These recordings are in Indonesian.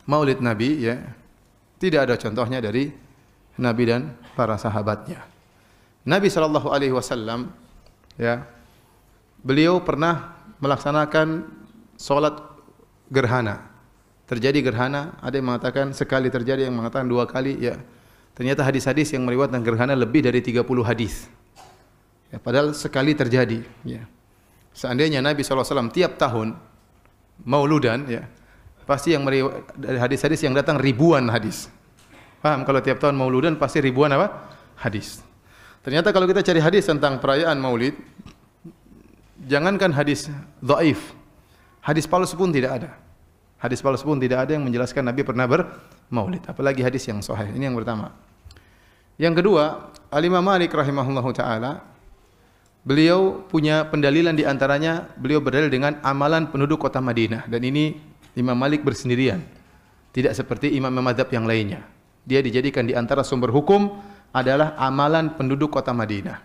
Maulid Nabi ya, tidak ada contohnya dari Nabi dan para sahabatnya. Nabi sallallahu alaihi wasallam ya, beliau pernah melaksanakan salat gerhana. Terjadi gerhana, ada yang mengatakan sekali terjadi, yang mengatakan 2 kali ya. Ternyata hadis-hadis yang meriwayatkan gerhana lebih dari 30 hadis. Ya, padahal sekali terjadi ya. Seandainya Nabi SAW tiap tahun mauludan ya, pasti yang dari hadis-hadis yang datang ribuan hadis. Paham? Kalau tiap tahun mauludan pasti ribuan apa? Hadis. Ternyata kalau kita cari hadis tentang perayaan maulid, jangankan hadis dhaif, hadis palsu pun tidak ada. Hadis palsu pun tidak ada yang menjelaskan Nabi pernah bermaulid, apalagi hadis yang sahih. Ini yang pertama. Yang kedua, Al-Imam Malik rahimahullahu taala, beliau punya pendalilan di antaranya, beliau berdalil dengan amalan penduduk kota Madinah, dan ini Imam Malik bersendirian. Tidak seperti imam-imam mazhab yang lainnya. Dia dijadikan di antara sumber hukum adalah amalan penduduk kota Madinah.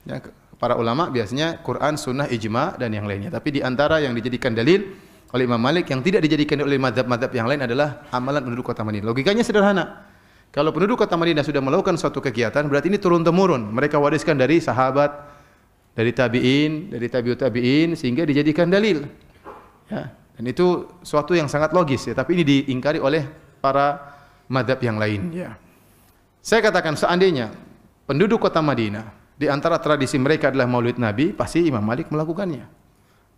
Ya, para ulama biasanya Quran, sunnah, ijma dan yang lainnya. Tapi di antara yang dijadikan dalil oleh Imam Malik yang tidak dijadikan oleh mazhab-mazhab yang lain adalah amalan penduduk kota Madinah. Logikanya sederhana. Kalau penduduk kota Madinah sudah melakukan suatu kegiatan, berarti ini turun-temurun. Mereka wariskan dari sahabat, dari tabi'in, dari tabi'ut tabi'in, sehingga dijadikan dalil. Ya, dan itu suatu yang sangat logis ya, tapi ini diingkari oleh para mazhab yang lain ya. Saya katakan seandainya penduduk kota Madinah di antara tradisi mereka adalah Maulid Nabi, pasti Imam Malik melakukannya.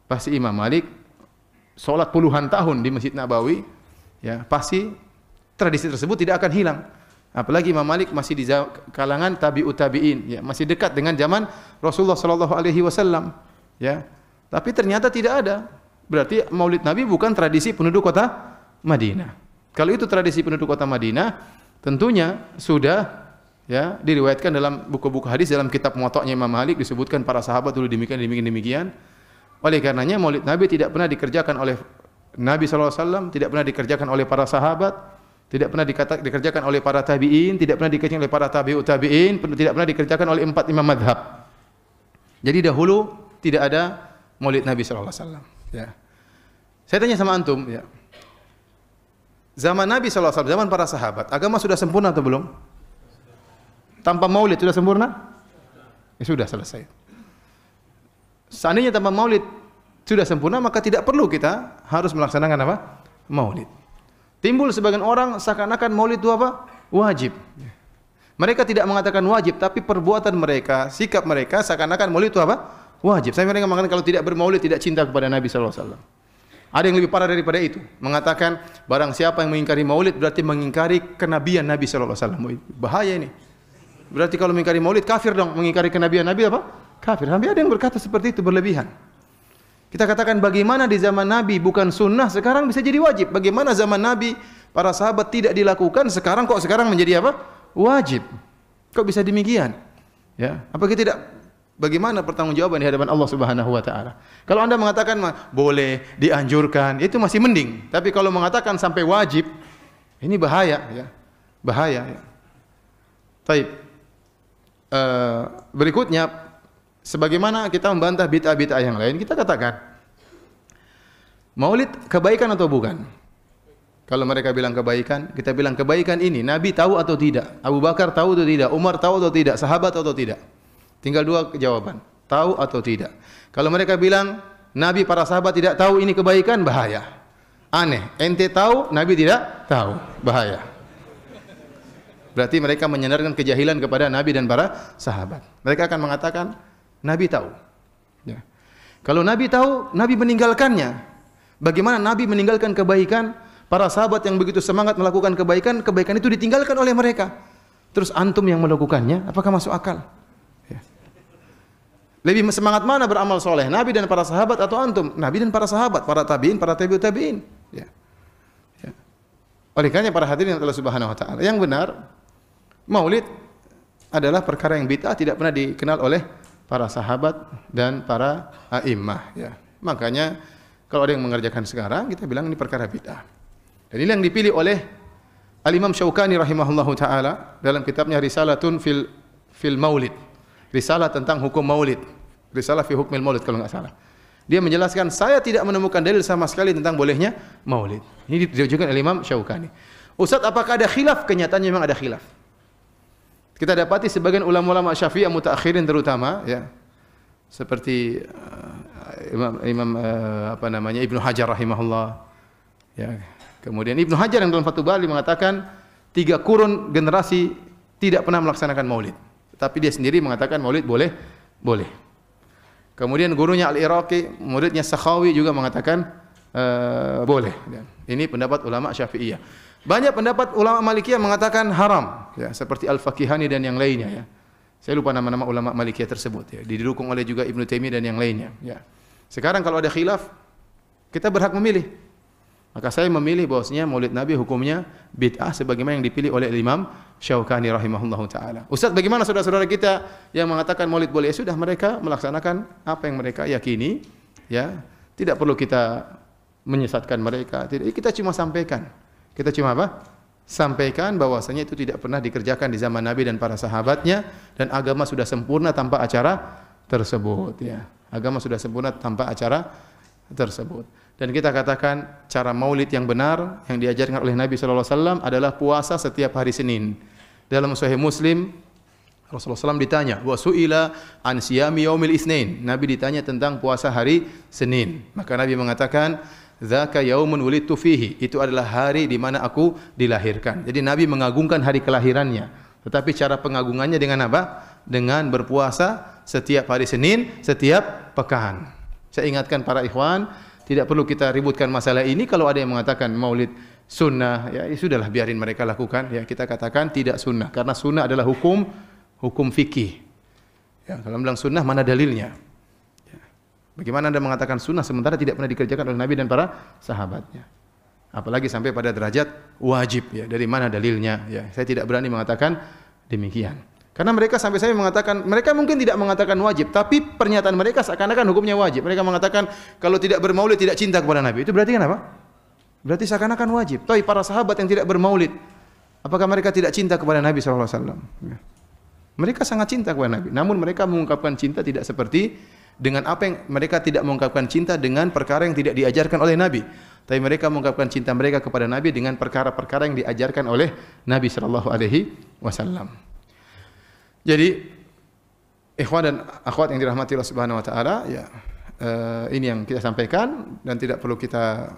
Pasti Imam Malik salat puluhan tahun di Masjid Nabawi ya, pasti tradisi tersebut tidak akan hilang. Apalagi Imam Malik masih di kalangan tabi'ut tabi'in ya, masih dekat dengan zaman Rasulullah sallallahu alaihi wasallam ya. Tapi ternyata tidak ada. Berarti Maulid Nabi bukan tradisi penduduk kota Madinah. Kalau itu tradisi penduduk kota Madinah, tentunya sudah ya diriwayatkan dalam buku-buku hadis, dalam kitab Muwatta'nya Imam Malik disebutkan para sahabat dulu demikian. Oleh karenanya Maulid Nabi tidak pernah dikerjakan oleh Nabi sallallahu alaihi wasallam, tidak pernah dikerjakan oleh para sahabat, tidak pernah dikerjakan oleh para tabi'in, tidak pernah dikerjakan oleh para tabi'ut tabi'in, tidak pernah dikerjakan oleh 4 imam madhab. Jadi dahulu tidak ada Maulid Nabi sallallahu alaihi wasallam ya. Saya tanya sama antum ya. Zaman Nabi sallallahu alaihi wasallam, zaman para sahabat, agama sudah sempurna atau belum? Tanpa Maulid sudah sempurna? Ya sudah, selesai. Seandainya tanpa Maulid sudah sempurna, maka tidak perlu kita harus melaksanakan apa? Maulid. Timbul sebagian orang seakan-akan Maulid itu apa? Wajib. Mereka tidak mengatakan wajib, tapi perbuatan mereka, sikap mereka seakan-akan Maulid itu apa? Wajib. Saya mereka mengatakan kalau tidak bermaulid tidak cinta kepada Nabi sallallahu alaihi wasallam. Ada yang lebih parah daripada itu, mengatakan barang siapa yang mengingkari Maulid berarti mengingkari kenabian Nabi sallallahu alaihi wasallam. Bahaya ini. Berarti kalau mengingkari Maulid kafir dong, mengingkari kenabian Nabi apa? Kafir. Hampir ada yang berkata seperti itu, berlebihan. Kita katakan bagaimana di zaman Nabi bukan sunnah, sekarang bisa jadi wajib. Bagaimana zaman Nabi para sahabat tidak dilakukan, sekarang kok sekarang menjadi apa? Wajib. Kok bisa demikian? Ya, apa kita tidak? Bagaimana pertanggungjawaban di hadapan Allah Subhanahu wa taala? Kalau Anda mengatakan boleh, dianjurkan, itu masih mending. Tapi kalau mengatakan sampai wajib, ini bahaya ya. Bahaya ya. Baik. Berikutnya, sebagaimana kita membantah bid'ah-bid'ah yang lain, kita katakan Maulid kebaikan atau bukan? Kalau mereka bilang kebaikan, kita bilang kebaikan ini Nabi tahu atau tidak? Abu Bakar tahu atau tidak? Umar tahu atau tidak? Sahabat tahu atau tidak? Tinggal 2 jawaban, tahu atau tidak. Kalau mereka bilang Nabi para sahabat tidak tahu ini kebaikan, bahaya. Aneh, ente tahu, Nabi tidak tahu, bahaya. Berarti mereka menyandarkan kejahilan kepada Nabi dan para sahabat. Mereka akan mengatakan Nabi tahu. Ya. Kalau Nabi tahu, Nabi meninggalkannya. Bagaimana Nabi meninggalkan kebaikan? Para sahabat yang begitu semangat melakukan kebaikan, kebaikan itu ditinggalkan oleh mereka. Terus antum yang melakukannya, apakah masuk akal? Ya. Lebih semangat mana beramal soleh? Nabi dan para sahabat atau antum? Nabi dan para sahabat, para tabi'in, para tabi'ut tabi'in. Ya. Ya. Oleh karena para hadirin Allah Subhanahu wa taala, yang benar Maulid adalah perkara yang bid'ah, tidak pernah dikenal oleh para sahabat dan para a'immah ya. Makanya kalau ada yang mengerjakan sekarang, kita bilang ini perkara bid'ah. Dan ini yang dipilih oleh Al-Imam Syaukani rahimahullahu taala dalam kitabnya Risalatun fil Maulid. Risalah tentang hukum Maulid. Risalah fi hukmil Maulid kalau enggak salah. Dia menjelaskan, saya tidak menemukan dalil sama sekali tentang bolehnya maulid. Ini ditujukan oleh Imam Syaukani. Ustaz, apakah ada khilaf? Kenyataannya memang ada khilaf. Kita dapati sebagian ulama-ulama Syafi'iyah mutaakhirin terutama, ya, seperti Ibnu Hajar rahimahullah. Ya. Kemudian Ibnu Hajar yang dalam Fathul Bari mengatakan 3 kurun generasi tidak pernah melaksanakan maulid. Tapi dia sendiri mengatakan maulid boleh. Kemudian gurunya Al-Iraqi, muridnya Sakhawi juga mengatakan boleh. Ini pendapat ulama Syafi'iyah. Banyak pendapat ulama Malikiyah mengatakan haram, ya, seperti Al-Fakihani dan yang lainnya, ya. Saya lupa nama-nama ulama Malikiyah tersebut, ya. Didukung oleh juga Ibnu Taimiyah dan yang lainnya, ya. Sekarang kalau ada khilaf, kita berhak memilih. Maka saya memilih bahwasanya Maulid Nabi hukumnya bid'ah sebagaimana yang dipilih oleh Imam Syaukani rahimahullahu taala. Ustaz, bagaimana saudara-saudara kita yang mengatakan Maulid boleh? Ya sudah, mereka melaksanakan apa yang mereka yakini, ya. Tidak perlu kita menyesatkan mereka. Tidak, kita cuma sampaikan. Kita cuma apa? Sampaikan bahwasanya itu tidak pernah dikerjakan di zaman Nabi dan para sahabatnya, dan agama sudah sempurna tanpa acara tersebut, ya. Agama sudah sempurna tanpa acara tersebut. Dan kita katakan cara maulid yang benar yang diajarkan oleh Nabi sallallahu alaihi wasallam adalah puasa setiap hari Senin. Dalam Sahih Muslim Rasulullah SAW ditanya, wa su'ila an siyami yaumil itsnain. Nabi ditanya tentang puasa hari Senin. Maka Nabi mengatakan, dzaka yaumun wulidtu fihi. Itu adalah hari di mana aku dilahirkan. Jadi Nabi mengagungkan hari kelahirannya. Tetapi cara pengagungannya dengan apa? Dengan berpuasa setiap hari Senin, setiap pekan. Saya ingatkan para ikhwan, tidak perlu kita ributkan masalah ini. Kalau ada yang mengatakan maulid sunnah, ya sudahlah, biarin mereka lakukan. Ya, kita katakan tidak sunnah, karena sunnah adalah hukum fikih. Ya, kalau bilang sunnah, mana dalilnya? Ya. Bagaimana Anda mengatakan sunnah sementara tidak pernah dikerjakan oleh Nabi dan para sahabatnya? Apalagi sampai pada derajat wajib. Ya, dari mana dalilnya? Ya, saya tidak berani mengatakan demikian. Karena mereka sampai saya mengatakan, mereka mungkin tidak mengatakan wajib, tapi pernyataan mereka seakan-akan hukumnya wajib. Mereka mengatakan kalau tidak bermaulid tidak cinta kepada Nabi. Itu berarti kan apa? Berarti seakan-akan wajib. Tapi para sahabat yang tidak bermaulid, apakah mereka tidak cinta kepada Nabi sallallahu alaihi wasallam? Ya. Mereka sangat cinta kepada Nabi. Namun mereka mengungkapkan cinta tidak seperti dengan apa yang mereka tidak mengungkapkan cinta dengan perkara yang tidak diajarkan oleh Nabi. Tapi mereka mengungkapkan cinta mereka kepada Nabi dengan perkara-perkara yang diajarkan oleh Nabi sallallahu alaihi wasallam. Jadi ikhwan dan akhwat yang dirahmati Allah Subhanahu wa taala, ya, ini yang kita sampaikan dan tidak perlu kita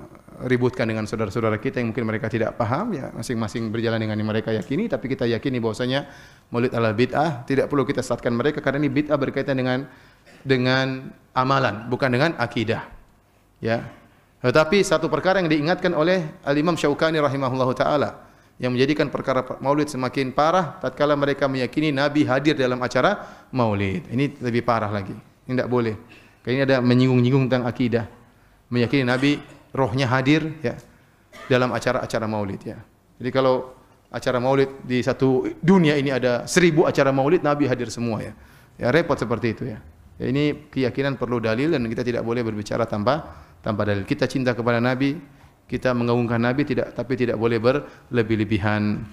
ributkan dengan saudara-saudara kita yang mungkin mereka tidak paham, ya, masing-masing berjalan dengan yang mereka yakini, tapi kita yakini bahwasanya maulid adalah bid'ah, tidak perlu kita sesatkan mereka karena ini bid'ah berkaitan dengan amalan, bukan dengan akidah. Ya. Tetapi satu perkara yang diingatkan oleh Al-Imam Syaukani rahimahullahu taala yang menjadikan perkara maulid semakin parah tatkala mereka meyakini Nabi hadir dalam acara maulid. Ini lebih parah lagi. Ini tidak boleh. Karena ini ada menyinggung-nyinggung tentang akidah. Meyakini Nabi rohnya hadir, ya, dalam acara-acara maulid, ya. Jadi kalau acara maulid di satu dunia ini ada 1000 acara maulid, Nabi hadir semua, ya. Ya, repot seperti itu, ya. Ya, ini keyakinan perlu dalil dan kita tidak boleh berbicara tanpa dalil. Kita cinta kepada Nabi, kita mengagungkan Nabi, tapi tidak boleh berlebih-lebihan.